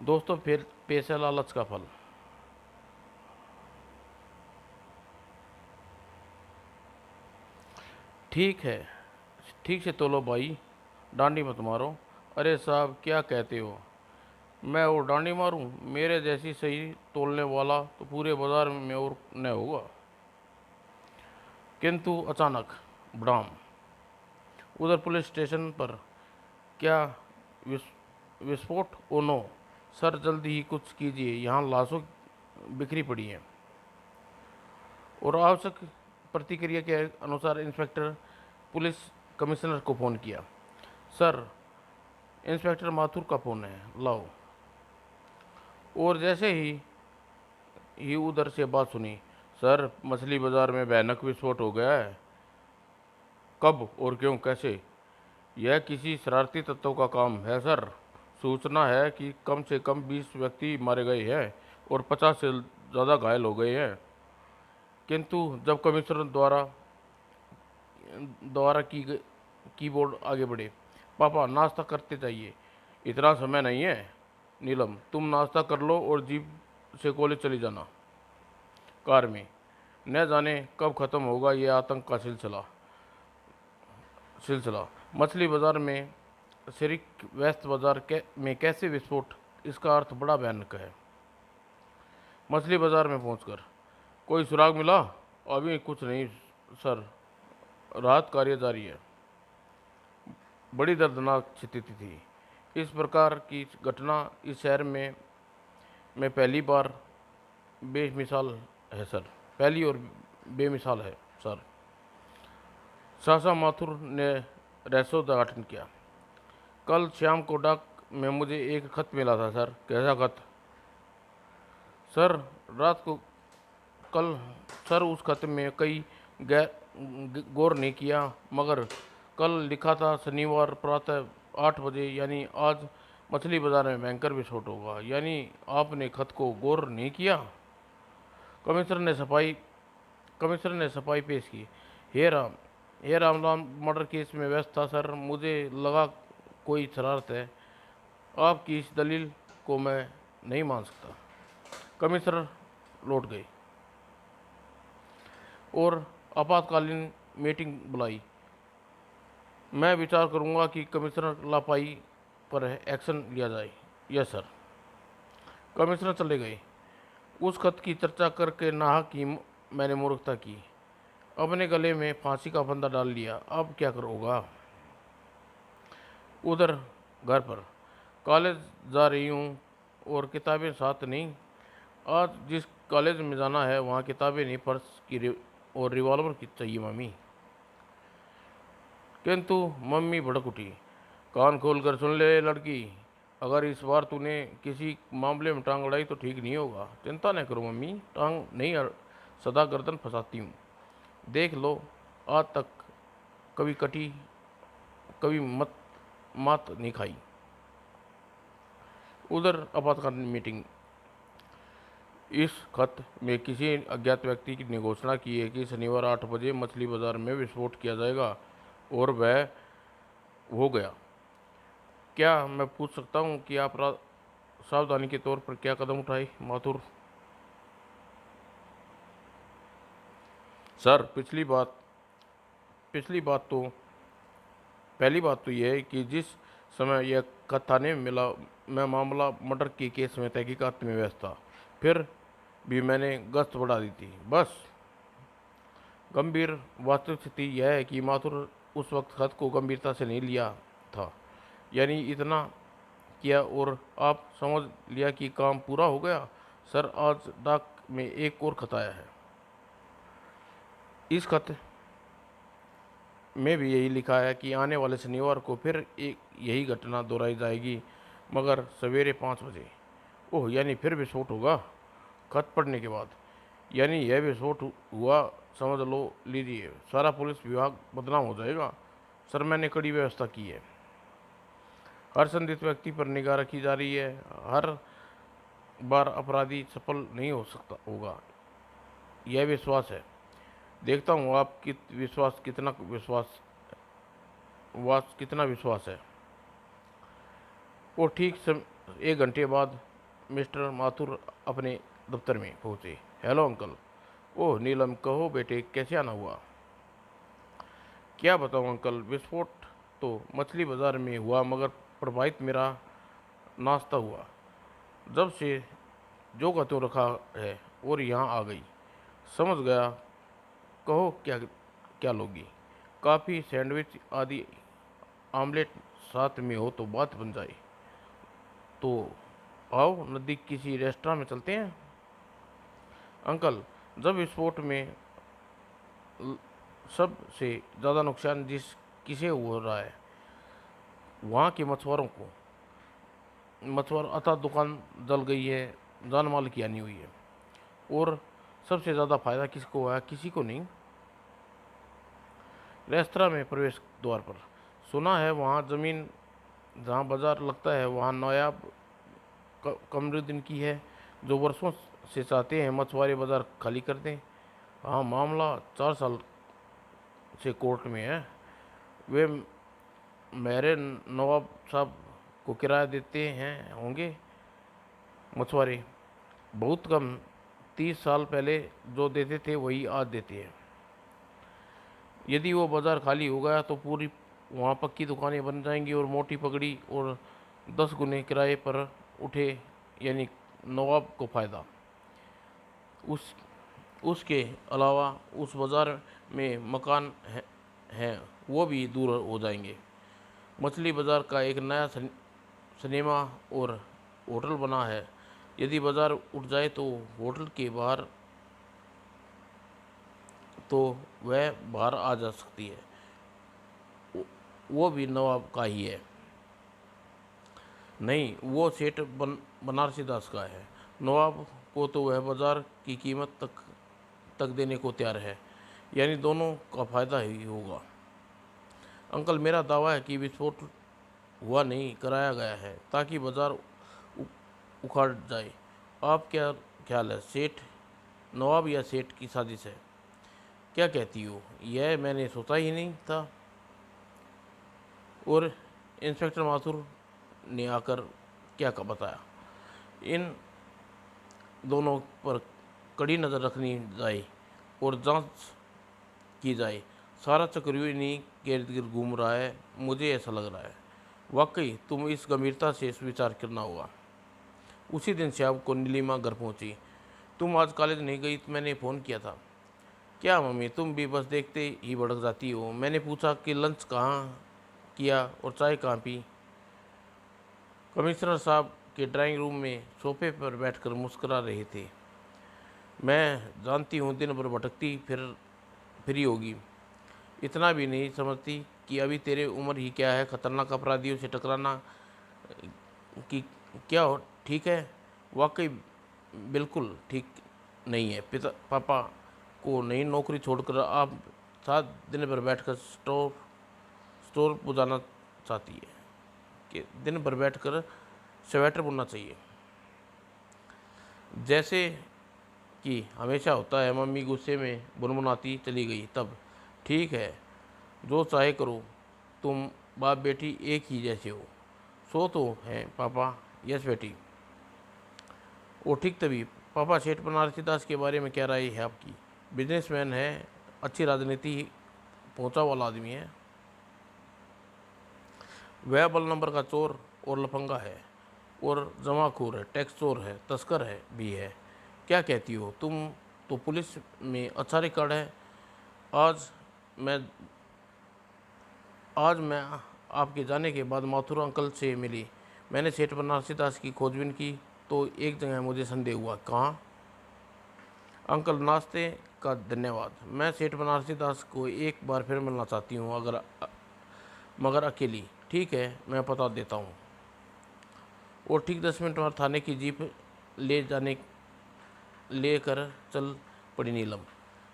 दोस्तों, फिर पैसा लालच का फल। ठीक है, ठीक से तोलो भाई, डांडी मत मारो। अरे साहब, क्या कहते हो? मैं और डांडी मारूं? मेरे जैसी सही तोलने वाला तो पूरे बाजार में और न होगा। किंतु अचानक ब्राम उधर पुलिस स्टेशन पर क्या विस्फोट? ओ नो सर, जल्दी ही कुछ कीजिए, यहाँ लाशों बिखरी पड़ी हैं। और आवश्यक प्रतिक्रिया के अनुसार इंस्पेक्टर पुलिस कमिश्नर को फ़ोन किया। सर, इंस्पेक्टर माथुर का फ़ोन है, लाओ। और जैसे ही उधर से बात सुनी, सर, मछली बाजार में भयानक विस्फोट हो गया है। कब और क्यों, कैसे? यह किसी शरारती तत्व का काम है सर। सूचना है कि कम से कम 20 व्यक्ति मारे गए हैं और 50 से ज़्यादा घायल हो गए हैं। किंतु जब कमिश्नर द्वारा द्वारा कीबोर्ड आगे बढ़े, पापा नाश्ता करते जाइए, इतना समय नहीं है। नीलम, तुम नाश्ता कर लो और जीप से कॉलेज चली जाना। कार में न जाने कब खत्म होगा ये आतंक का सिलसिला। मछली बाजार में सिरिक वेस्ट बाजार में कैसे विस्फोट? इसका अर्थ बड़ा भयानक है। मछली बाजार में पहुंचकर कोई सुराग मिला? अभी कुछ नहीं सर, राहत कार्य जारी है। बड़ी दर्दनाक स्थिति थी। इस प्रकार की घटना इस शहर में पहली बार बेमिसाल है सर। पहली और बेमिसाल है सर। सासा माथुर ने रहस्योद्घाटन किया। कल शाम को डाक में मुझे एक खत मिला था सर। कैसा खत? सर, रात को कल सर, उस खत में कई गौर नहीं किया, मगर कल लिखा था शनिवार प्रातः 8 बजे, यानी आज मछली बाजार में भयंकर विस्फोट होगा। यानी आपने खत को गौर नहीं किया? कमिश्नर ने सफाई कमिश्नर ने सफाई पेश की। हे रामलाल मर्डर केस में व्यस्त था सर। मुझे लगा कोई शरारत है। आपकी इस दलील को मैं नहीं मान सकता। कमिश्नर लौट गए और आपातकालीन मीटिंग बुलाई। मैं विचार करूंगा कि कमिश्नर लापरवाही पर एक्शन लिया जाए। Yes sir. कमिश्नर चले गए। उस खत की चर्चा करके नाहक की मैंने मूर्खता की। अपने गले में फांसी का फंदा डाल लिया। अब क्या करोगा? उधर घर पर कॉलेज जा रही हूँ और किताबें साथ नहीं। आज जिस कॉलेज में जाना है वहाँ किताबें नहीं, पर्स की और रिवॉल्वर की चाहिए मम्मी। किंतु मम्मी भड़क उठी। कान खोल कर सुन ले लड़की, अगर इस बार तूने किसी मामले में टांग अड़ाई तो ठीक नहीं होगा। चिंता न करो मम्मी, टांग नहीं सदा गर्दन फंसाती हूँ। देख लो, आज तक कभी कटी, कभी मात नहीं खाई। उधर आपातकालीन मीटिंग। इस खत में किसी अज्ञात व्यक्ति ने घोषणा की है कि शनिवार 8 बजे मछली बाजार में विस्फोट किया जाएगा, और वह हो गया। क्या मैं पूछ सकता हूँ कि आप सावधानी के तौर पर क्या कदम उठाए माथुर? सर, पिछली बात तो पहली बात तो यह है कि जिस समय यह खत थाने में मिला, मैं मामला मर्डर के केस में तहकीकात में व्यस्त था। फिर भी मैंने गश्त बढ़ा दी थी, बस। गंभीर वास्तविक स्थिति यह है कि माथुर उस वक्त खत को गंभीरता से नहीं लिया था। यानी इतना किया और आप समझ लिया कि काम पूरा हो गया। सर, आज डाक में एक और खत आया है। इस खत में भी यही लिखा है कि आने वाले शनिवार को फिर एक यही घटना दोहराई जाएगी, मगर सवेरे 5 बजे। ओह, यानी फिर विस्फोट होगा? खत पढ़ने के बाद यानी यह विस्फोट हुआ समझ लो, लीजिए, सारा पुलिस विभाग बदनाम हो जाएगा। सर, मैंने कड़ी व्यवस्था की है। हर संदिग्ध व्यक्ति पर निगाह रखी जा रही है। हर बार अपराधी सफल नहीं हो सकता होगा, यह विश्वास है। देखता हूँ आप कितना विश्वास है। और ठीक 1 घंटे बाद मिस्टर माथुर अपने दफ्तर में पहुंचे। Hello uncle. ओह नीलम, कहो बेटे, कैसे आना हुआ? क्या बताऊं अंकल, विस्फोट तो मछली बाजार में हुआ, मगर प्रभावित मेरा नाश्ता हुआ। जब से जो का त्यों रखा है और यहाँ आ गई। समझ गया। कहो क्या क्या लोगी? काफ़ी, सैंडविच आदि, आमलेट साथ में हो तो बात बन जाए। तो आओ नज़दीक किसी रेस्टोरेंट में चलते हैं। अंकल, जब विस्फोट में सबसे ज़्यादा नुकसान जिस किसे हो रहा है, वहाँ के मछुआरों को। मछुआरा अतः दुकान जल गई है, जान माल की हानि हुई है। और सबसे ज़्यादा फायदा किसको हुआ है? किसी को नहीं। रेस्तरा में प्रवेश द्वार पर सुना है वहाँ ज़मीन जहाँ बाजार लगता है वहाँ नायाब कमरुद्दीन की है, जो वर्षों से चाहते हैं मछुआरे बाजार खाली कर दें। हाँ, मामला 4 साल से कोर्ट में है। वे मेरे नवाब साहब को किराया देते हैं होंगे मछुआरे, बहुत कम। 30 साल पहले जो देते थे वही आज देते हैं। यदि वो बाज़ार खाली हो गया तो पूरी वहाँ पक्की दुकानें बन जाएंगी और मोटी पगड़ी और 10 गुने किराए पर उठे, यानी नवाब को फ़ायदा। उस उसके अलावा उस बाज़ार में मकान हैं वो भी दूर हो जाएंगे। मछली बाज़ार का एक नया सिनेमा और होटल बना है। यदि बाज़ार उठ जाए तो होटल के बाहर तो वह बाहर आ जा सकती है, वो भी नवाब का ही है। नहीं, वो सेठ बनारसी दास का है। नवाब को तो वह बाज़ार की कीमत तक देने को तैयार है, यानी दोनों का फ़ायदा ही होगा। अंकल, मेरा दावा है कि विस्फोट हुआ नहीं, कराया गया है ताकि बाज़ार उखाड़ जाए। आप क्या ख्याल है सेठ? नवाब या सेठ की साजिश है? क्या कहती हो? यह मैंने सोचा ही नहीं था। और इंस्पेक्टर माथुर ने आकर क्या बताया? इन दोनों पर कड़ी नज़र रखनी जाए और जांच की जाए। सारा चक्रव्यूह इन्हीं के इर्द गिर्द घूम रहा है, मुझे ऐसा लग रहा है। वाकई तुम इस गंभीरता से विचार करना होगा। उसी दिन शाम को नीलिमा घर पहुंची। तुम आज कॉलेज नहीं गई तो मैंने फ़ोन किया था। क्या मम्मी, तुम भी बस देखते ही भड़क जाती हो। मैंने पूछा कि लंच कहाँ किया और चाय कहाँ पी। कमिश्नर साहब के ड्राइंग रूम में सोफे पर बैठकर मुस्करा रहे थे। मैं जानती हूँ दिन भर भटकती फिरी होगी, इतना भी नहीं समझती कि अभी तेरे उम्र ही क्या है खतरनाक अपराधियों से टकराना कि क्या हो ठीक है? वाकई बिल्कुल ठीक नहीं है। पापा को नई नौकरी छोड़कर आप 7 दिन भर बैठकर स्टोर बुझाना चाहती है कि दिन भर बैठकर स्वेटर बुनना चाहिए जैसे कि हमेशा होता है। मम्मी गुस्से में बुनबुनाती चली गई। तब ठीक है, जो चाहे करो, तुम बाप बेटी एक ही जैसे हो। सो तो है पापा। यस बेटी। वो ठीक। तभी पापा, सेठ बनारसी दास के बारे में क्या राय है आपकी? बिजनेसमैन है, अच्छी राजनीति पहुंचा वाला आदमी है। वह बल नंबर का चोर और लफंगा है और जमाखोर है, टैक्स चोर है, तस्कर है भी है। क्या कहती हो तुम? तो पुलिस में अच्छा रिकॉर्ड है। आज मैं आज मैं आपके जाने के बाद माथुर अंकल से मिली। मैंने सेठ बनारसी दास की खोजबीन की तो एक जगह मुझे संदेह हुआ। कहाँ? अंकल, नाश्ते का धन्यवाद। मैं सेठ बनारसी दास को एक बार फिर मिलना चाहती हूँ, मगर अकेली। ठीक है, मैं पता देता हूँ। और ठीक 10 मिनट में थाने की जीप लेकर चल पड़ी नीलम।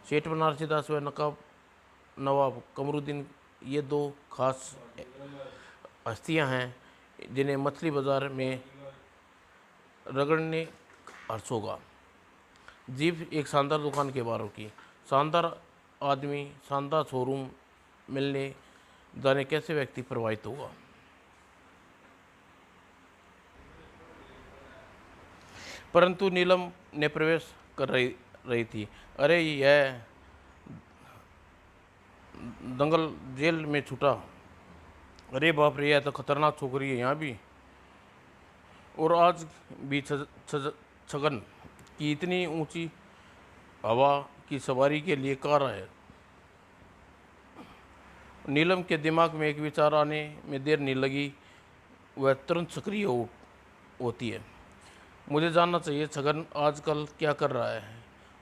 सेठ बनारसी दास व नवाब कमरुद्दीन, ये दो खास हस्तियां हैं जिन्हें मछली बाजार में रगड़ने हर्ष होगा। जीप एक शानदार दुकान के बाहर रुकी। शानदार आदमी, शानदार शोरूम मिलने जाने कैसे व्यक्ति प्रभावित होगा। परंतु नीलम ने प्रवेश कर रही थी। अरे यह दंगल जेल में छूटा। अरे बाप रे, यह तो खतरनाक छोकरी है यहाँ भी। और आज भी छगन की इतनी ऊंची हवा की सवारी के लिए कार है। नीलम के दिमाग में एक विचार आने में देर नहीं लगी, वह तुरंत सक्रिय होती है। मुझे जानना चाहिए छगन आजकल क्या कर रहा है,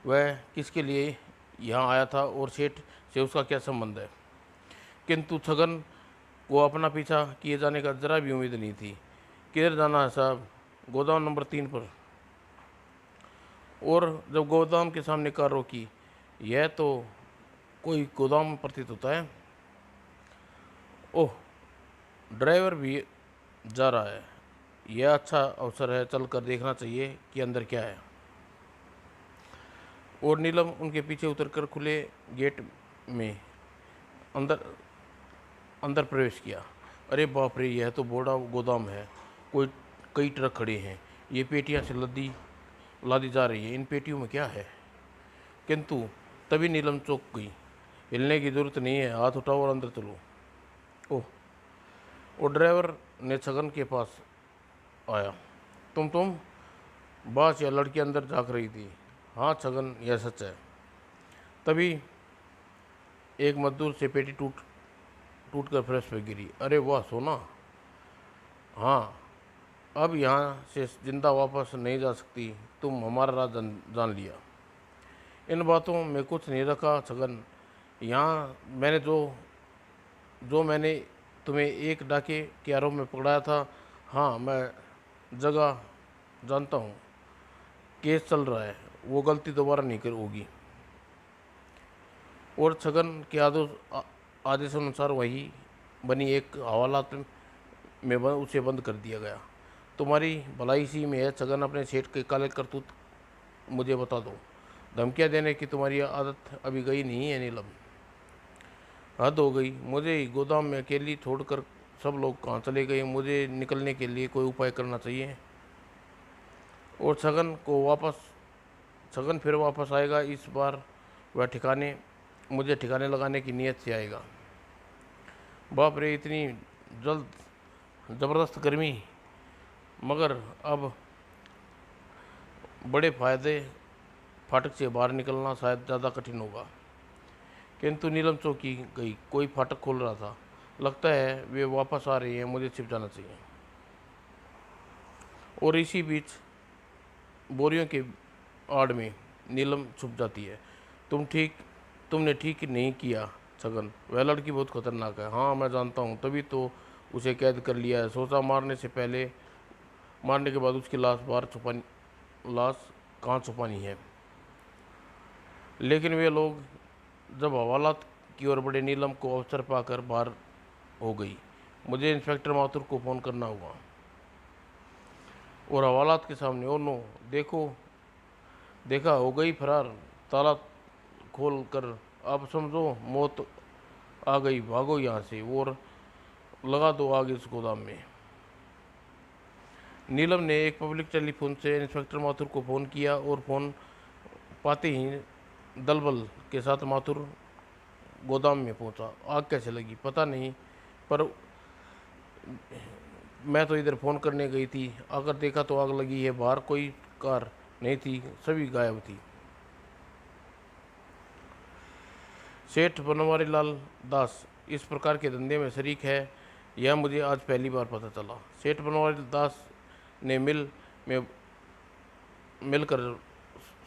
वह किसके लिए यहाँ आया था और सेठ से उसका क्या संबंध है। किंतु छगन को अपना पीछा किए जाने का जरा भी उम्मीद नहीं थी। किधर जाना है साहब? गोदाम नंबर 3 पर। और जब गोदाम के सामने कार रोकी, यह तो कोई गोदाम प्रतीत होता है। ओह, ड्राइवर भी जा रहा है। यह अच्छा अवसर है, चल कर देखना चाहिए कि अंदर क्या है। और नीलम उनके पीछे उतरकर खुले गेट में अंदर अंदर प्रवेश किया। अरे बाप रे, यह तो बड़ा गोदाम है। कई ट्रक खड़े हैं। ये पेटियां से लादी जा रही है। इन पेटियों में क्या है? किंतु तभी नीलम चौंक गई। हिलने की जरूरत नहीं है, हाथ उठाओ और अंदर चलो। ओह, और ड्राइवर ने छगन के पास आया। तुम बस, यह लड़की अंदर झांक रही थी। हाँ छगन, यह सच है। तभी एक मजदूर से पेटी टूट कर फर्श पर गिरी। अरे वाह सोना। हाँ, अब यहाँ से जिंदा वापस नहीं जा सकती। तुम हमारा राज जान लिया। इन बातों में कुछ नहीं रखा छगन। यहाँ मैंने जो मैंने तुम्हें एक डाके के आरोप में पकड़ाया था। हाँ, मैं जगह जानता हूँ। केस चल रहा है, वो गलती दोबारा नहीं होगी। और छगन के आदेशानुसार वही बनी एक हवालात में उसे बंद कर दिया गया। तुम्हारी भलाई सी में है छगन, अपने सेठ के काले करतूत मुझे बता दो। धमकियाँ देने की तुम्हारी आदत अभी गई नहीं है नीलम। हद हो गई। मुझे ही गोदाम में अकेली छोड़कर सब लोग कहाँ चले गए। मुझे निकलने के लिए कोई उपाय करना चाहिए। और छगन फिर वापस आएगा। इस बार वह मुझे ठिकाने लगाने की नीयत से आएगा। बाप रे, इतनी जल्द ज़बरदस्त गर्मी। मगर अब बड़े फाटक से बाहर निकलना शायद ज़्यादा कठिन होगा। किंतु नीलम चौंकी गई। कोई फाटक खोल रहा था। लगता है वे वापस आ रही हैं, मुझे छिप जाना चाहिए। और इसी बीच बोरियों के आड़ में नीलम छुप जाती है। तुमने ठीक नहीं किया छगन, वह लड़की बहुत खतरनाक है। हाँ मैं जानता हूँ, तभी तो उसे कैद कर लिया है। सोचा मारने के बाद उसकी लाश कहाँ छुपानी है। लेकिन वे लोग जब हवालात की ओर बढ़े, नीलम को अवसर पाकर बाहर हो गई। मुझे इंस्पेक्टर माथुर को फ़ोन करना होगा। और हवालात के सामने, ओ नो, देखा हो गई फरार। ताला खोल कर अब समझो मौत आ गई। भागो यहाँ से और लगा दो आग इस गोदाम में। नीलम ने एक पब्लिक टेलीफोन से इंस्पेक्टर माथुर को फ़ोन किया और फ़ोन पाते ही दलबल के साथ माथुर गोदाम में पहुंचा। आग कैसे लगी पता नहीं, पर मैं तो इधर फ़ोन करने गई थी। आकर देखा तो आग लगी है। बाहर कोई कार नहीं थी, सभी गायब थी। सेठ बनवारी लाल दास इस प्रकार के धंधे में शरीक है, यह मुझे आज पहली बार पता चला। सेठ बनवारी दास ने मिलकर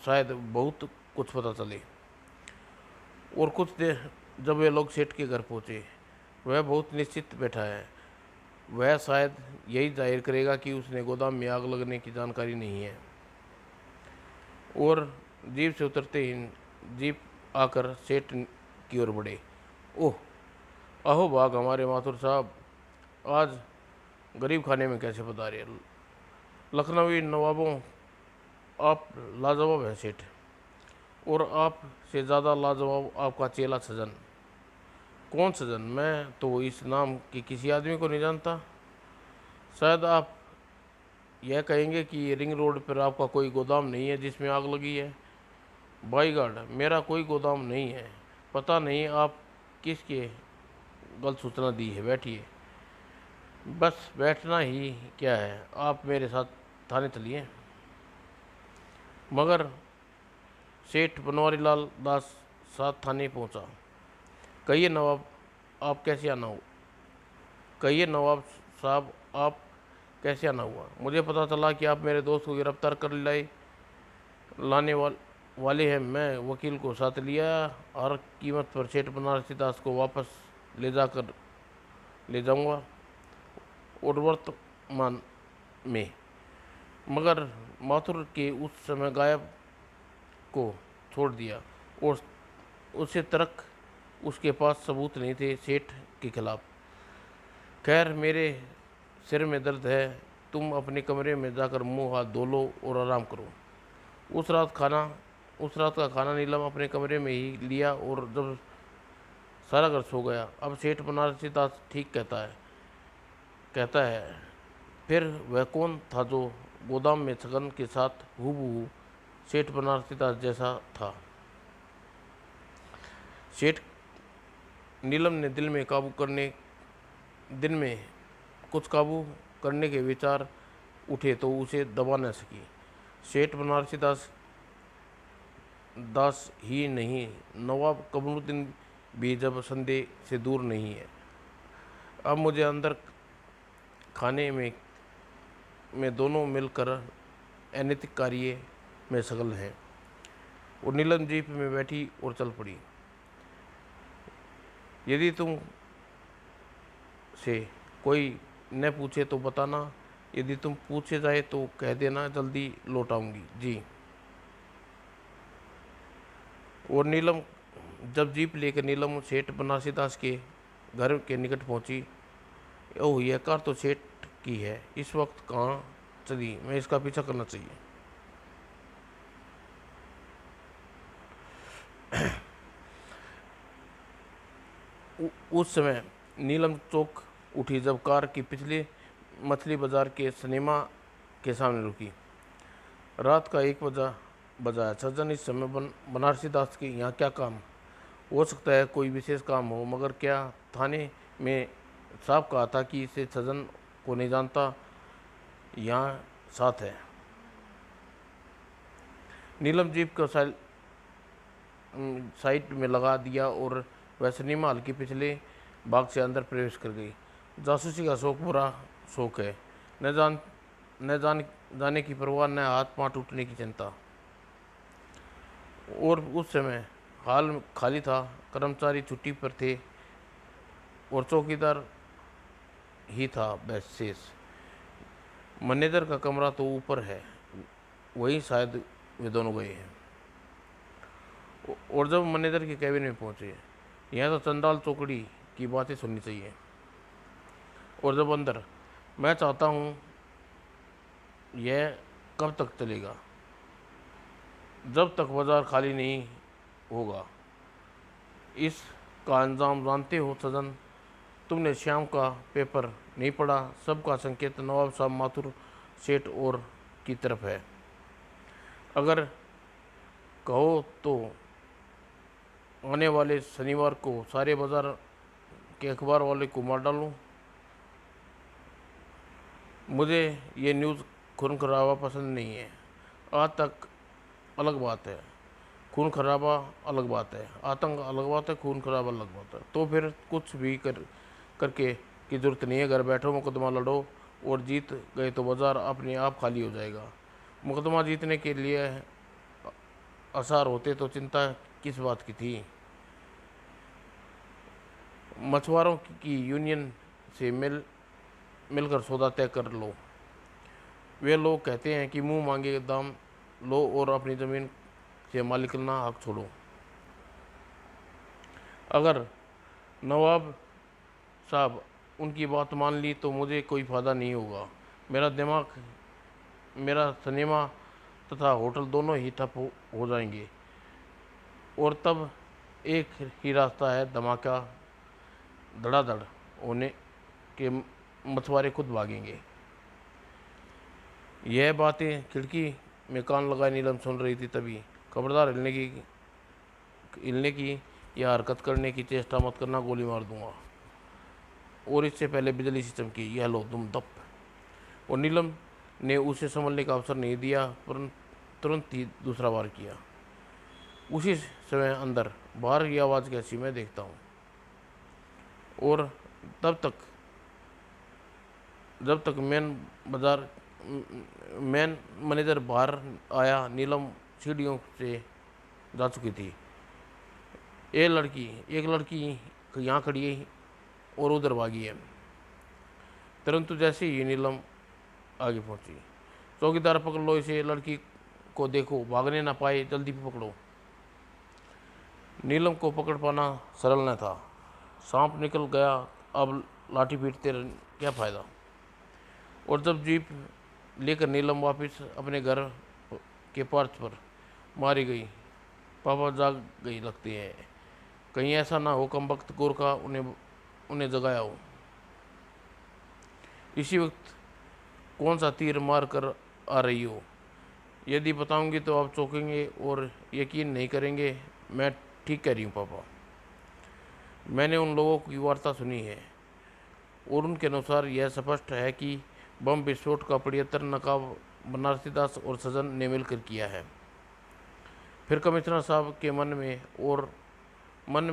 शायद बहुत कुछ पता चले। और कुछ देर जब वे लोग सेठ के घर पहुंचे, वह बहुत निश्चित बैठा है। वह शायद यही जाहिर करेगा कि उसने गोदाम में आग लगने की जानकारी नहीं है। और जीप से उतरते ही जीप आकर सेठ की ओर बढ़े। ओह, अहो भाग हमारे माथुर साहब, आज गरीब खाने में कैसे पधारे। लखनवी नवाबों, आप लाजवाब हैं सेठ। और आप से ज़्यादा लाजवाब आपका चेला सजन। कौन सजन? मैं तो इस नाम के किसी आदमी को नहीं जानता। शायद आप यह कहेंगे कि रिंग रोड पर आपका कोई गोदाम नहीं है जिसमें आग लगी है। बॉडीगार्ड, मेरा कोई गोदाम नहीं है। पता नहीं आप किसके गलत सूचना दी है, बैठिए। बस बैठना ही क्या है, आप मेरे साथ थाने चलिए। मगर सेठ बनवारी लाल दास साथ थाने पहुंचा। कहिए नवाब, आप कैसे आना हो कहिए नवाब साहब, आप कैसे आना हुआ? मुझे पता चला कि आप मेरे दोस्त को गिरफ्तार कर लाने वाले हैं। मैं वकील को साथ लिया, हर कीमत पर सेठ बनारसी दास को वापस ले जाऊंगा और वर्तमान में। मगर माथुर के उस समय गायब को छोड़ दिया और उसे तर्क उसके पास सबूत नहीं थे सेठ के खिलाफ। खैर, मेरे सिर में दर्द है, तुम अपने कमरे में जाकर मुंह हाथ धो लो और आराम करो। उस रात खाना उस रात का खाना नीलम अपने कमरे में ही लिया और जब सारा घर सो गया। अब सेठ बनारसी दास ठीक कहता है। फिर वह कौन था जो गोदाम में छगन के साथ हूबहू सेठ बनारसी दास जैसा था? सेठ नीलम ने दिन में कुछ काबू करने के विचार उठे तो उसे दबा न सकी। सेठ बनारसी दास ही नहीं, नवाब कमरुद्दीन भी जब संदेह से दूर नहीं है। अब मुझे अंदर खाने में दोनों मिलकर अनैतिक कार्य में सगल हैं। और नीलम जीप में बैठी और चल पड़ी। यदि तुम से कोई न पूछे तो बताना, यदि तुम पूछे जाए तो कह देना जल्दी लौट आऊंगी जी। और जब जीप लेकर नीलम सेठ बनारसी दास के घर के निकट पहुंची। ओह, यह कार तो सेठ की है, इस वक्त कहाँ चली? मैं इसका पीछा करना चाहिए। उस समय नीलम चौंक उठी जब कार की पिछली मछली बाजार के सिनेमा के सामने रुकी। रात का 1 बजा है। सज्जन, इस समय बनारसी दास के यहाँ क्या काम? हो सकता है कोई विशेष काम हो, मगर क्या? थाने में साहब कहा था कि इसे सज्जन को नहीं जानता, यहाँ साथ है। नीलम जीप को साइड में लगा दिया और वह सिनेमा हॉल के पिछले भाग से अंदर प्रवेश कर गई। जासूसी का शौक बुरा शौक है, न जान न जान जाने की परवाह, न हाथ पांव टूटने की चिंता। और उस समय हाल खाली था, कर्मचारी छुट्टी पर थे और चौकीदार ही था बस शेष। मैनेजर का कमरा तो ऊपर है, वहीं शायद वे दोनों गए हैं। और जब मैनेजर के कैबिन में पहुंचे, यहाँ तो चंडाल चौकड़ी की बातें सुननी चाहिए। और जब अंदर, मैं चाहता हूँ, यह कब तक चलेगा? जब तक बाजार खाली नहीं होगा। इस का अंजाम जानते हो सजन? तुमने शाम का पेपर नहीं पढ़ा? सबका संकेत नवाब साहब माथुर सेठ और की तरफ है। अगर कहो तो आने वाले शनिवार को सारे बाजार के अखबार वाले को मार डालूं। मुझे ये न्यूज़ खून खराबा पसंद नहीं है। आज तक अलग बात है, खून खराबा अलग बात है, आतंक अलग बात है, खून खराबा अलग बात है। तो फिर कुछ भी करके की जरूरत नहीं है। घर बैठो, मुकदमा लड़ो और जीत गए तो बाजार अपने आप खाली हो जाएगा। मुकदमा जीतने के लिए आसार होते तो चिंता किस बात की थी? मछुआरों की यूनियन से मिलकर सौदा तय कर लो। वे लोग कहते हैं कि मुंह मांगे दाम लो और अपनी ज़मीन से मालिकाना हक छोड़ो। अगर नवाब साहब उनकी बात मान ली तो मुझे कोई फ़ायदा नहीं होगा। मेरा सिनेमा तथा होटल दोनों ही ठप हो जाएंगे और तब एक ही रास्ता है, धमाका धड़ाधड़ होने के मछुआरे खुद भागेंगे। यह बातें खिड़की में कान लगाए नीलम सुन रही थी। तभी खबरदार हिलने की या हरकत करने की चेष्टा मत करना, गोली मार दूंगा। और इससे पहले बिजली से चमकी, यह लो तुम दप। और नीलम ने उसे संभलने का अवसर नहीं दिया, परंतु तुरंत ही दूसरा वार किया। उसी समय अंदर बाहर की आवाज़ कैसी मैं देखता हूँ। और तब तक जब तक बाजार मैन मैनेजर बाहर आया, नीलम सीढ़ियों से जा चुकी थी। एक लड़की यहाँ खड़ी है और उधर भागी है। परंतु जैसे ही नीलम आगे पहुंची, चौकीदार पकड़ लो इसे, लड़की को देखो, भागने ना पाए, जल्दी पकड़ो। नीलम को पकड़ पाना सरल न था। सांप निकल गया, अब लाठी पीटते क्या फ़ायदा। और जब जीप लेकर नीलम वापस अपने घर के पर्च पर मारी गई, पापा जाग गई लगती है। कहीं ऐसा ना हो कमबख्त गोरखा उन्हें उन्हें जगाया हो। इसी वक्त कौन सा तीर मार कर आ रही हो। यदि बताऊंगी तो आप चौंकेंगे और यकीन नहीं करेंगे। मैं ठीक कह रही हूँ पापा। मैंने उन लोगों की वार्ता सुनी है और उनके अनुसार यह स्पष्ट है कि बम विस्फोट का प्रयत्न नकाब बनारसी दास और सजन ने मिलकर किया है। फिर कमिश्नर साहब के मन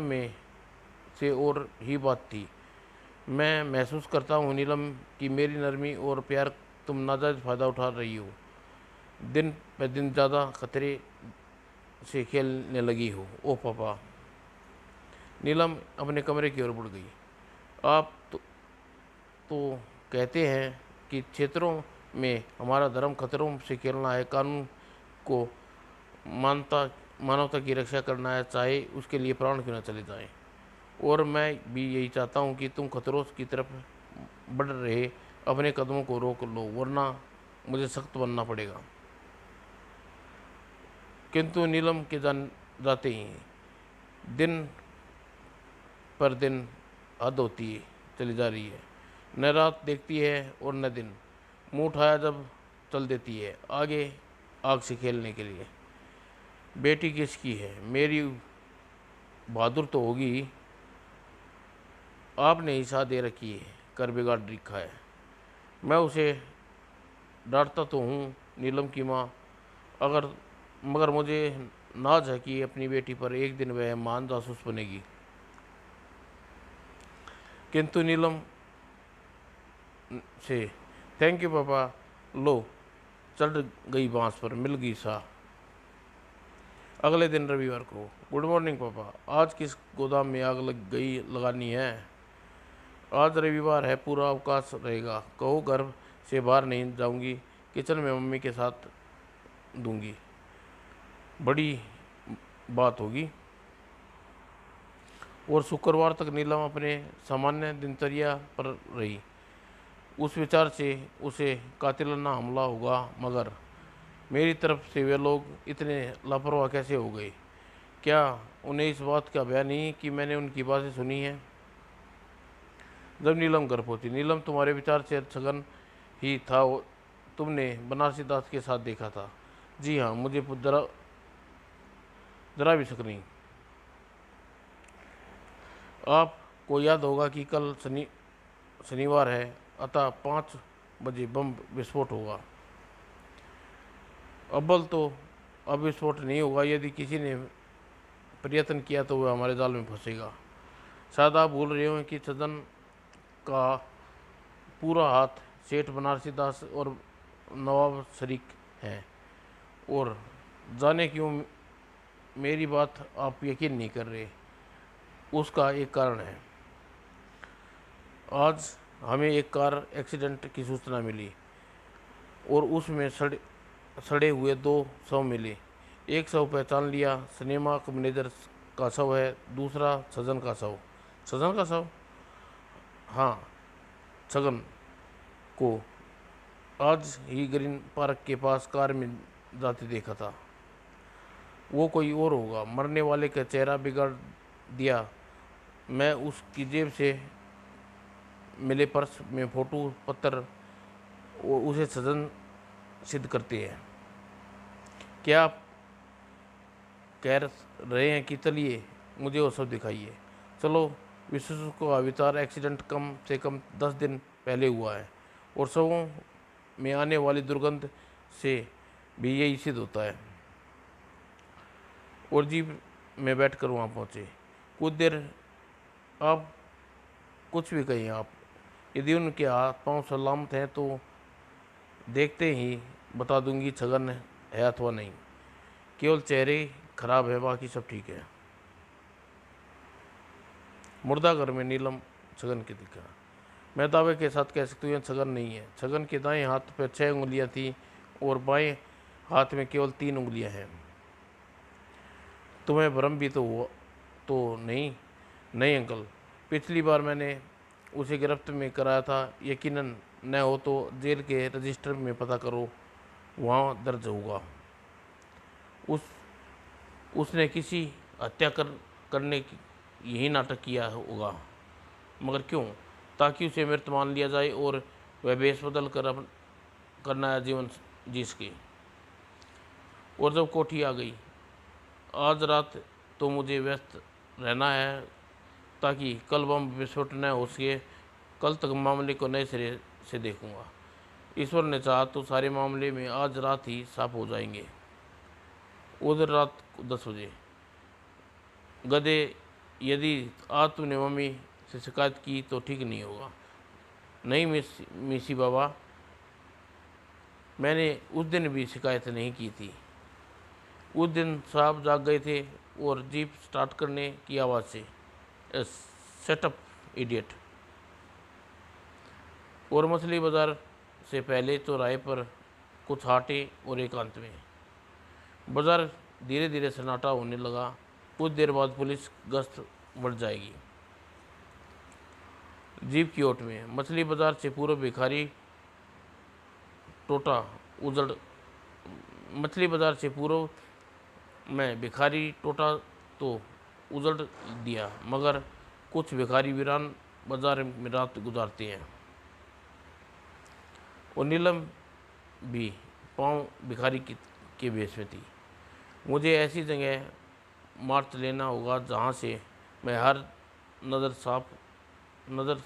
में से और ही बात थी। मैं महसूस करता हूँ नीलम कि मेरी नरमी और प्यार तुम नाजायज़ फ़ायदा उठा रही हो। दिन पे दिन ज़्यादा खतरे से खेलने लगी हो। ओह पापा। नीलम अपने कमरे की ओर बढ़ गई। आप तो कहते हैं कि क्षेत्रों में हमारा धर्म खतरों से खेलना है, कानून को मानता मानवता की रक्षा करना है, चाहे उसके लिए प्राण क्यों न चले जाएं। और मैं भी यही चाहता हूँ कि तुम खतरों की तरफ बढ़ रहे अपने कदमों को रोक लो, वरना मुझे सख्त बनना पड़ेगा। किंतु नीलम के जाते ही दिन पर दिन हद होती चली जा रही है। न रात देखती है और न दिन। मुंह उठाया जब चल देती है आगे आग से खेलने के लिए। बेटी किसकी है? मेरी बहादुर तो होगी। आपने ही साथ दे रखी है, कर बिगाड़ रखा है। मैं उसे डांटता तो हूँ नीलम की माँ, अगर मगर मुझे नाज है कि अपनी बेटी पर एक दिन वह मान जासूस बनेगी। किंतु नीलम से थैंक यू पापा, लो चढ़ गई बांस पर, मिल गई सा। अगले दिन रविवार को, गुड मॉर्निंग पापा, आज किस गोदाम में आग लग गई लगानी है? आज रविवार है, पूरा अवकाश रहेगा। कहो घर से बाहर नहीं जाऊंगी, किचन में मम्मी के साथ दूंगी, बड़ी बात होगी। और शुक्रवार तक नीलम अपने सामान्य दिनचर्या पर रही, उस विचार से उसे कातिलाना हमला होगा। मगर मेरी तरफ से वे लोग इतने लापरवाह कैसे हो गए? क्या उन्हें इस बात का भय नहीं कि मैंने उनकी बातें सुनी हैं? जब नीलम घर पहुंची, नीलम तुम्हारे विचार से सघन ही था। तुमने बनारसी दास के साथ देखा था? जी हाँ, मुझे जरा जरा भी शक नहीं। आपको याद होगा कि कल शनिवार है, अतः 5 बजे बम विस्फोट होगा। अव्वल तो अब विस्फोट नहीं होगा। यदि किसी ने प्रयत्न किया तो वह हमारे जाल में फंसेगा। शायद आप भूल रहे हो कि सदन का पूरा हाथ सेठ बनारसी दास और नवाब शरीक हैं। और जाने क्यों मेरी बात आप यकीन नहीं कर रहे, उसका एक कारण है। आज हमें एक कार एक्सीडेंट की सूचना मिली और उसमें सड़े हुए 2 शव मिले। एक शव पहचान लिया, सिनेमा का मैनेजर का शव है, दूसरा सजन का शव। सजन का शव? हाँ, छगन को आज ही ग्रीन पार्क के पास कार में जाते देखा था। वो कोई और होगा। मरने वाले का चेहरा बिगाड़ दिया। मैं उसकी जेब से मिले पर्स में फोटो पत्थर और उसे सजन सिद्ध करते हैं। क्या आप कह रहे हैं कि चलिए मुझे वो सब दिखाइए? चलो, विश्व का विचार एक्सीडेंट कम से कम 10 दिन पहले हुआ है और शवों में आने वाली दुर्गंध से भी यही सिद्ध होता है। और जीप में बैठकर वहाँ पहुँचे। कुछ देर आप कुछ भी कहिए आप, यदि उनके हाथ पांव सलामत हैं तो देखते ही बता दूंगी छगन है अथवा नहीं। केवल चेहरे खराब है, बाकी सब ठीक है। मुर्दाघर में नीलम छगन के दिखा। मैं दावे के साथ कह सकती हूँ यह छगन नहीं है। छगन के दाएं हाथ पर 6 उंगलियां थी और बाएं हाथ में केवल 3 उंगलियां हैं। तुम्हें भ्रम भी तो हुआ तो नहीं? नहीं अंकल, पिछली बार मैंने उसे गिरफ्त में कराया था। यकीनन न हो तो जेल के रजिस्टर में पता करो, वहाँ दर्ज होगा। उस उसने किसी हत्या करने की यही नाटक किया होगा। मगर क्यों? ताकि उसे मृत मान लिया जाए और वह भेष बदल कर नया जीवन जी सके। और जब कोठी आ गई, आज रात तो मुझे व्यस्त रहना है ताकि कल बम विस्फोट न हो सके। कल तक मामले को नए सिरे से देखूंगा। ईश्वर ने चाहा तो सारे मामले में आज रात ही साफ हो जाएंगे। उधर रात को 10 बजे। गधे, यदि आज तूने मम्मी से शिकायत की तो ठीक नहीं होगा। नहीं मिसी बाबा, मैंने उस दिन भी शिकायत नहीं की थी। उस दिन साहब जाग गए थे और जीप स्टार्ट करने की आवाज़ से। Setup idiot. और मछली बाजार से पहले चौराहे पर कुछ हाटे और एकांत में। बाजार धीरे धीरे सन्नाटा होने लगा। कुछ देर बाद पुलिस गश्त बढ़ जाएगी। जीप की ओट में मछली बाजार से पूर्व भिखारी टोटा उजड़ मछली बाजार से पूर्व में भिखारी टोटा तो उजड़ दिया, मगर कुछ भिखारी वीरान बाजार में रात गुजारते हैं। और नीलम भी पाँव भिखारी के भेष में थी। मुझे ऐसी जगह मार्च लेना होगा जहाँ से मैं हर नज़र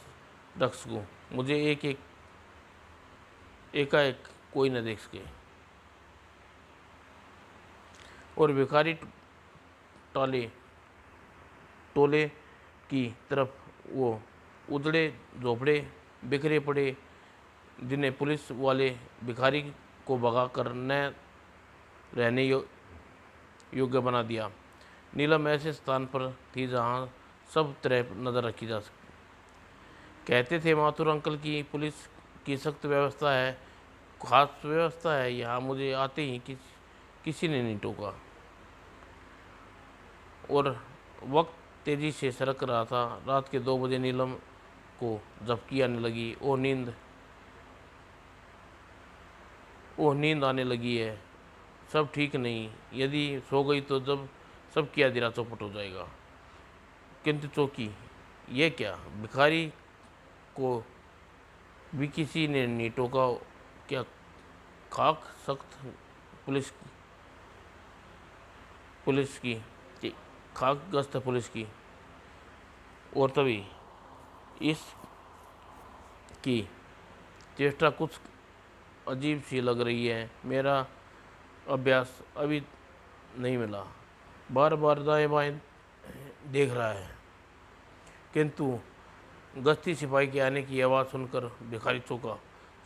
रख सकूँ। मुझे एकाएक कोई न देख सके। और भिखारी टोले की तरफ वो उजड़े झोपड़े बिखरे पड़े जिन्हें पुलिस वाले भिखारी को भगा कर न रहने योग्य बना दिया। नीलम ऐसे स्थान पर थी जहाँ सब तरह नज़र रखी जा सकती। कहते थे माथुर अंकल की पुलिस की सख्त व्यवस्था है, खास व्यवस्था है। यहाँ मुझे आते ही किसी ने नहीं टोका। और वक्त तेजी से सरक रहा था। रात के 2 बजे नीलम को झपकी आने लगी। ओह नींद आने लगी है। सब ठीक नहीं। यदि सो गई तो जब सब किया दिरा चौपट हो जाएगा। किंतु चौकी, ये क्या? भिखारी को भी किसी ने नहीं टोका क्या? खाक सख्त पुलिस की खाक गश्त पुलिस की। और तभी इस की चेष्टा कुछ अजीब सी लग रही है। मेरा अभ्यास अभी नहीं मिला। बार बार दाएं बाएं देख रहा है, किंतु गश्ती सिपाही के आने की आवाज़ सुनकर भिखारी चौंका।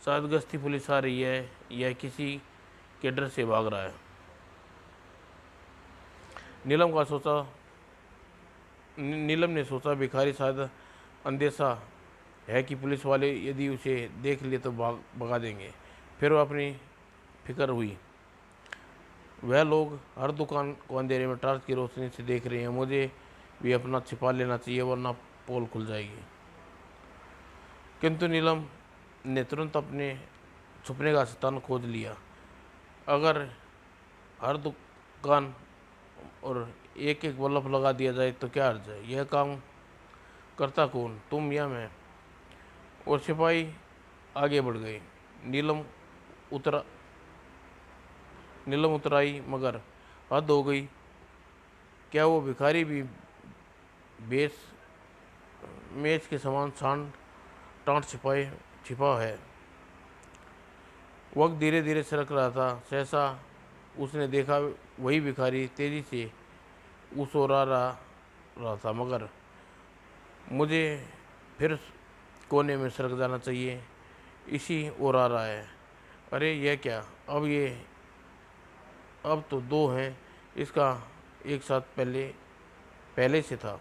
शायद गश्ती पुलिस आ रही है या किसी के डर से भाग रहा है। नीलम ने सोचा भिखारी शायद अंदेशा है कि पुलिस वाले यदि उसे देख लिए तो भगा देंगे। फिर वह अपनी फिक्र हुई। वह लोग हर दुकान को अंधेरे में टॉर्च की रोशनी से देख रहे हैं। मुझे भी अपना छिपा लेना चाहिए वरना पोल खुल जाएगी। किंतु नीलम ने तुरंत अपने छुपने का स्थान खोज लिया। अगर हर दुकान और एक एक बल्ब लगा दिया जाए तो क्या अर्ज है? यह काम करता कौन, तुम या मैं? और सिपाही आगे बढ़ गए। नीलम नीलम उतर आई, मगर हद हो गई। क्या वो भिखारी भी बेस मेज के समान शान टाँट छिपाए छिपा है? वक्त धीरे धीरे सरक रहा था। सहसा उसने देखा, वही भिखारी तेजी से उस ओर आ रहा था, मगर मुझे फिर कोने में सरक जाना चाहिए, इसी ओर आ रहा है। अरे यह क्या, अब तो दो हैं, इसका एक साथ पहले पहले से था।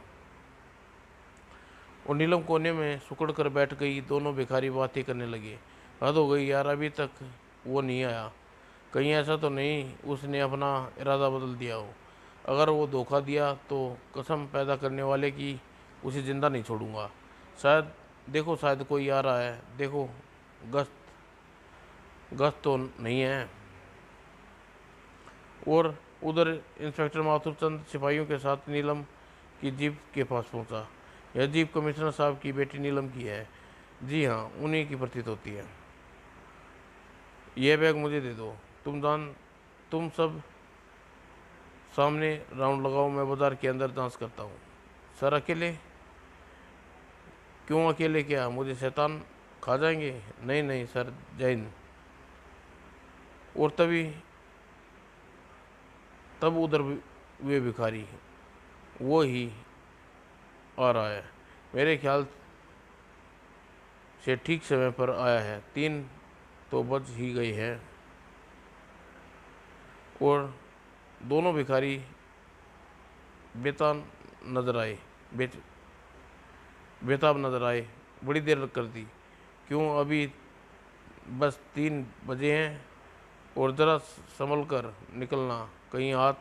और नीलम कोने में सुकड़ कर बैठ गई। दोनों भिखारी बातें करने लगे। हद हो गई यार, अभी तक वो नहीं आया। कहीं ऐसा तो नहीं उसने अपना इरादा बदल दिया हो? अगर वो धोखा दिया तो कसम पैदा करने वाले की उसे ज़िंदा नहीं छोड़ूंगा। शायद, देखो शायद कोई आ रहा है, देखो। गश्त गश्त तो नहीं है। और उधर इंस्पेक्टर माथुर चंद सिपाहियों के साथ नीलम की जीप के पास पहुंचा। यह जीप कमिश्नर साहब की बेटी नीलम की है। जी हाँ, उन्हीं की प्रतीत होती है। यह बैग मुझे दे दो। तुम सब सामने राउंड लगाओ, मैं बाजार के अंदर जांच करता हूँ। सर अकेले? क्यों अकेले, क्या मुझे शैतान खा जाएंगे? नहीं नहीं सर, जय हिंद। और तब उधर वे भिखारी, वो ही आ रहा है। मेरे ख्याल से ठीक समय पर आया है। 3 तो बज ही गई है। और दोनों भिखारी बेताब नजर आए बेच बेताब नजर आए। बड़ी देर कर दी। क्यों, अभी बस 3 बजे हैं। और ज़रा संभल कर निकलना, कहीं हाथ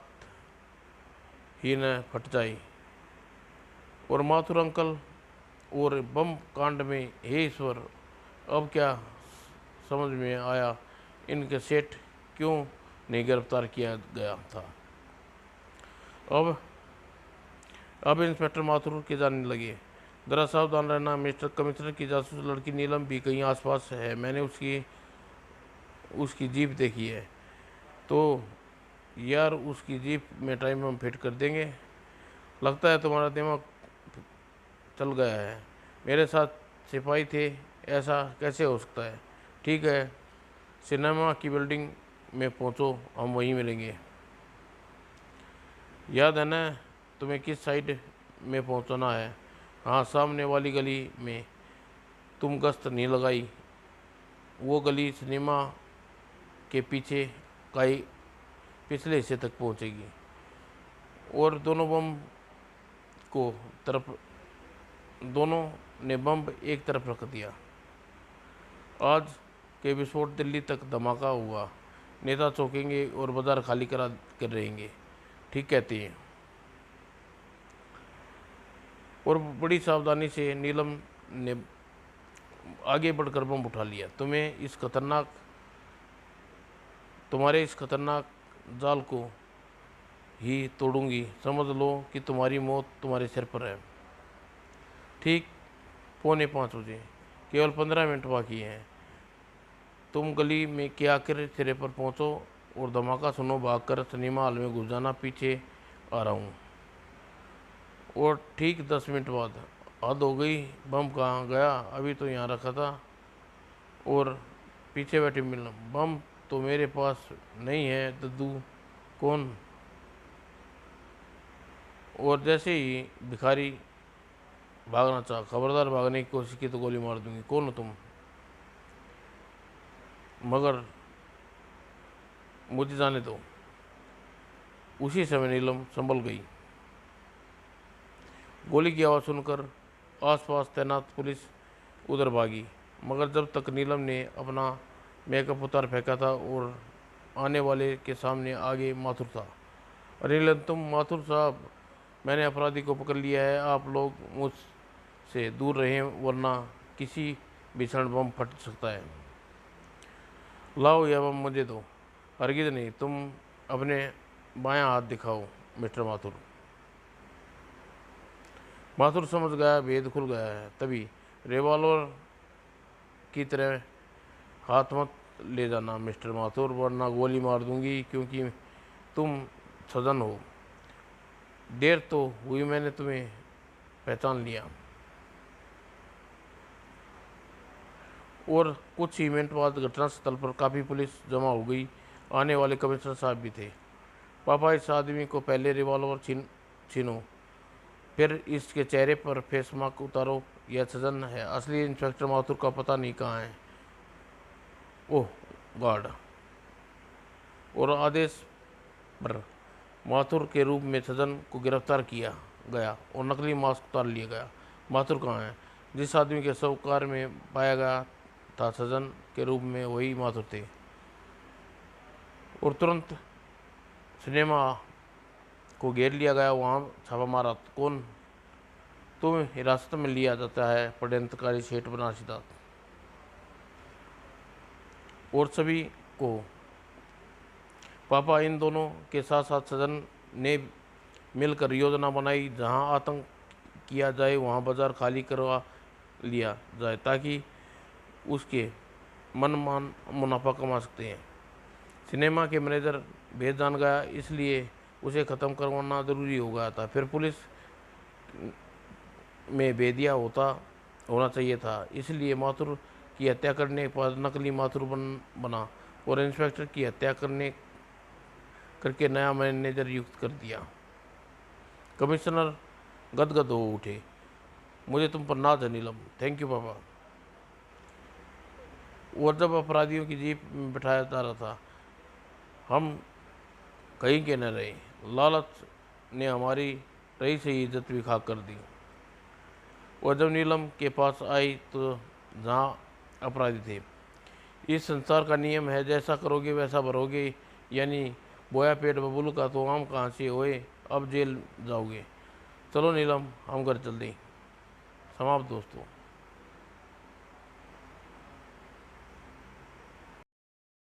ही न फट जाए। और माथुर अंकल और बम कांड में, हे ईश्वर, अब क्या समझ में आया, इनके सेठ क्यों नहीं गिरफ्तार किया गया था? अब अब इंस्पेक्टर माथुर के जानने लगे। जरा सावधान रहना मिस्टर कमिश्नर की जासूस लड़की नीलम भी कहीं आसपास है। मैंने उसकी उसकी जीप देखी है। तो यार, उसकी जीप में टाइम हम फिट कर देंगे। लगता है तुम्हारा दिमाग चल गया है। मेरे साथ सिपाही थे, ऐसा कैसे हो सकता है? ठीक है, सिनेमा की बिल्डिंग में पहुंचो, हम वहीं मिलेंगे। याद है ना तुम्हें किस साइड में पहुंचना है? हाँ, सामने वाली गली में। तुम गश्त नहीं लगाई? वो गली सिनेमा के पीछे का ही पिछले हिस्से तक पहुंचेगी। और को तरफ दोनों ने बम एक तरफ रख दिया। आज के विस्फोट दिल्ली तक धमाका हुआ। नेता चौंकेंगे और बाजार खाली करा कर रहेंगे। ठीक कहते हैं। और बड़ी सावधानी से नीलम ने आगे बढ़कर बम उठा लिया। तुम्हारे इस खतरनाक जाल को ही तोड़ूंगी। समझ लो कि तुम्हारी मौत तुम्हारे सिर पर है। ठीक 4:45 बजे, केवल 15 मिनट बाकी हैं। तुम गली में के आखिर सिरे पर पहुंचो और धमाका सुनो। भागकर सिनेमा हॉल में घुस जाना, पीछे आ रहा हूँ। और ठीक 10 मिनट बाद, हद हो गई, बम कहाँ गया? अभी तो यहाँ रखा था। और पीछे बैठी मिलना, बम तो मेरे पास नहीं है दद्दू। कौन? और जैसे ही भिखारी भागना चाहा, खबरदार भागने की कोशिश की तो गोली मार दूंगी। कौन हो तुम? मगर मुझे जाने दो। उसी समय नीलम संभल गई। गोली की आवाज़ सुनकर आसपास तैनात पुलिस उधर भागी। मगर जब तक नीलम ने अपना मेकअप उतार फेंका था और आने वाले के सामने आगे माथुर था। अरे नीलम, तुम? माथुर साहब, मैंने अपराधी को पकड़ लिया है। आप लोग मुझसे दूर रहें, वरना किसी भी क्षण बम फट सकता है। लाओ यह बम मुझे दो। हरगिज नहीं। तुम अपने बायां हाथ दिखाओ मिस्टर माथुर। माथुर समझ गया भेद खुल गया है। तभी रिवॉल्वर की तरह हाथ मत ले जाना मिस्टर माथुर, वरना गोली मार दूंगी, क्योंकि तुम सजन हो। देर तो हुई, मैंने तुम्हें पहचान लिया। और कुछ ही मिनट बाद घटनास्थल पर काफ़ी पुलिस जमा हो गई। आने वाले कमिश्नर साहब भी थे। पापा, इस आदमी को पहले रिवॉल्वर छीनो, फिर इसके चेहरे पर फेस मास्क उतारो। यह सजन है, असली इंस्पेक्टर माथुर का पता नहीं कहाँ है। ओह गॉड। और आदेश पर माथुर के रूप में सजन को गिरफ्तार किया गया और नकली मास्क उतार लिया गया। माथुर कहाँ है? जिस आदमी के शव कार में पाया गया था सजन के रूप में, वही माथुर थे। और तुरंत सिनेमा को घेर लिया गया, वहाँ छापा मारा। कौन? तुम्हें हिरासत में लिया जाता है, षड्यंत्रकारी सेठ बनारसीदास और सभी को। पापा, इन दोनों के साथ साथ सजन ने मिलकर योजना बनाई, जहां आतंक किया जाए वहां बाजार खाली करवा लिया जाए, ताकि उसके मनमान मुनाफा कमा सकते हैं। सिनेमा के मैनेजर भेद जान गया, इसलिए उसे ख़त्म करवाना ज़रूरी हो गया था। फिर पुलिस में भेदिया होना चाहिए था, इसलिए माथुर की हत्या करने के बाद नकली माथुर बना और इंस्पेक्टर की हत्या करके नया मैनेजर नियुक्त कर दिया। कमिश्नर गदगद हो उठे। मुझे तुम पर नाज है नीलम। थैंक यू पापा। और जब अपराधियों की जीप में बिठाया जा रहा था, हम कहीं के न रहे। लालच ने हमारी रही से इज्जत भी खाक कर दी। और जब नीलम के पास आई तो जहाँ अपराधी थे। इस संसार का नियम है, जैसा करोगे वैसा भरोगे, यानी बोया पेट बबुल का तो आम कहाँ से होए, अब जेल जाओगे। चलो नीलम, हम घर चल दें। समाप्त दोस्तों।